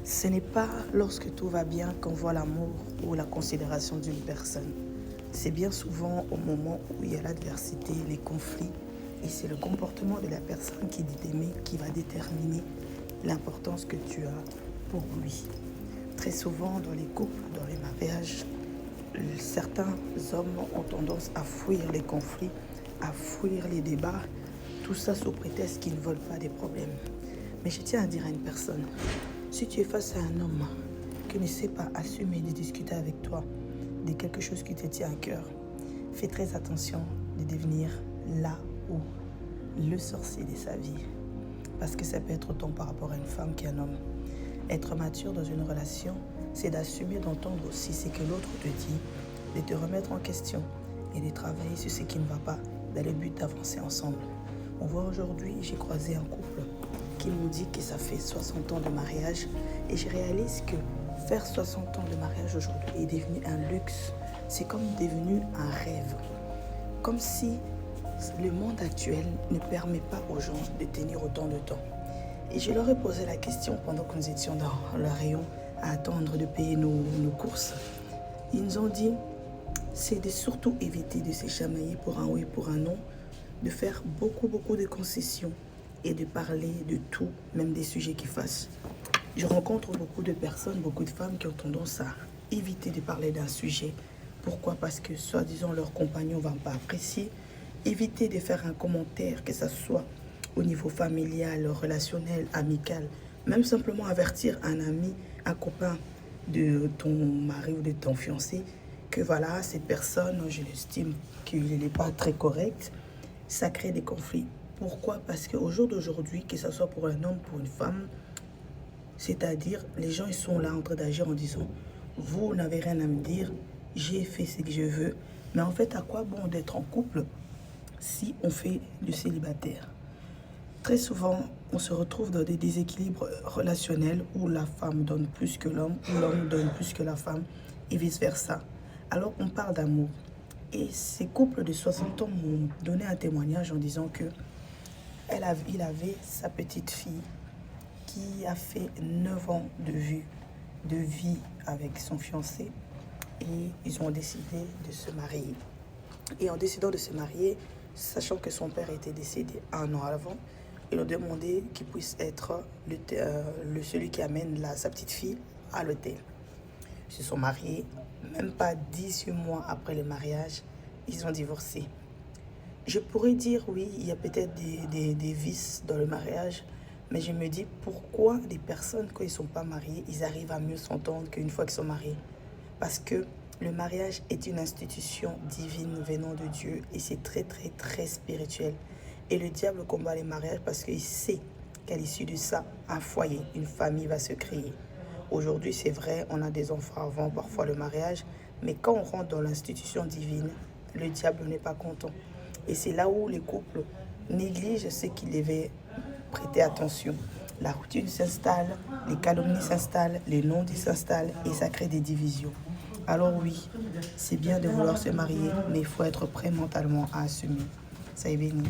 Ce n'est pas lorsque tout va bien qu'on voit l'amour ou la considération d'une personne. C'est bien souvent au moment où il y a l'adversité, les conflits, et c'est le comportement de la personne qui dit d'aimer qui va déterminer l'importance que tu as pour lui. Très souvent dans les couples, dans les mariages, certains hommes ont tendance à fuir les conflits, à fuir les débats, tout ça sous prétexte qu'ils ne veulent pas des problèmes. Mais je tiens à dire à une personne, si tu es face à un homme qui ne sait pas assumer de discuter avec toi de quelque chose qui te tient à cœur, fais très attention de devenir là où le sorcier de sa vie. Parce que ça peut être autant par rapport à une femme qu'à un homme. Être mature dans une relation, c'est d'assumer d'entendre aussi ce que l'autre te dit, de te remettre en question et de travailler sur ce qui ne va pas dans le but d'avancer ensemble. On voit aujourd'hui, j'ai croisé un couple qui nous dit que ça fait 60 ans de mariage et je réalise que faire 60 ans de mariage aujourd'hui est devenu un luxe. C'est comme devenu un rêve. Comme si le monde actuel ne permet pas aux gens de tenir autant de temps. Et je leur ai posé la question pendant que nous étions dans le rayon à attendre de payer nos courses. Ils nous ont dit, c'est de surtout éviter de se chamailler pour un oui, pour un non, de faire beaucoup de concessions et de parler de tout, même des sujets qui fâchent. Je rencontre beaucoup de personnes, beaucoup de femmes qui ont tendance à éviter de parler d'un sujet. Pourquoi? Parce que soi-disant leur compagnon ne va pas apprécier. Éviter de faire un commentaire, que ce soit au niveau familial, relationnel, amical, même simplement avertir un ami, un copain de ton mari ou de ton fiancé que voilà, cette personne, je l'estime qu'il n'est pas très correct. Ça crée des conflits. Pourquoi? Parce qu'au jour d'aujourd'hui, que ce soit pour un homme, pour une femme, c'est-à-dire les gens ils sont là en train d'agir en disant vous n'avez rien à me dire, j'ai fait ce que je veux. Mais en fait, à quoi bon d'être en couple si on fait du célibataire? Très souvent, on se retrouve dans des déséquilibres relationnels où la femme donne plus que l'homme, ou l'homme donne plus que la femme, et vice-versa. Alors, on parle d'amour. Et ces couples de 60 ans m'ont donné un témoignage en disant que il avait sa petite fille qui a fait 9 ans de vie avec son fiancé et ils ont décidé de se marier. Et en décidant de se marier, sachant que son père était décédé un an avant, ils ont demandé qu'il puisse être celui qui amène sa petite fille à l'hôtel. Ils se sont mariés, même pas 18 mois après le mariage, ils ont divorcé. Je pourrais dire oui, il y a peut-être des vices dans le mariage, mais je me dis pourquoi des personnes, quand ils ne sont pas mariés, ils arrivent à mieux s'entendre qu'une fois qu'ils sont mariés. Parce que le mariage est une institution divine venant de Dieu et c'est très spirituel. Et le diable combat les mariages parce qu'il sait qu'à l'issue de ça, un foyer, une famille va se créer. Aujourd'hui, c'est vrai, on a des enfants avant parfois le mariage, mais quand on rentre dans l'institution divine, le diable n'est pas content. Et c'est là où les couples négligent ce qu'ils devaient prêter attention. La routine s'installe, les calomnies s'installent, les non-dits s'installent et ça crée des divisions. Alors oui, c'est bien de vouloir se marier, mais il faut être prêt mentalement à assumer. Ça est béni.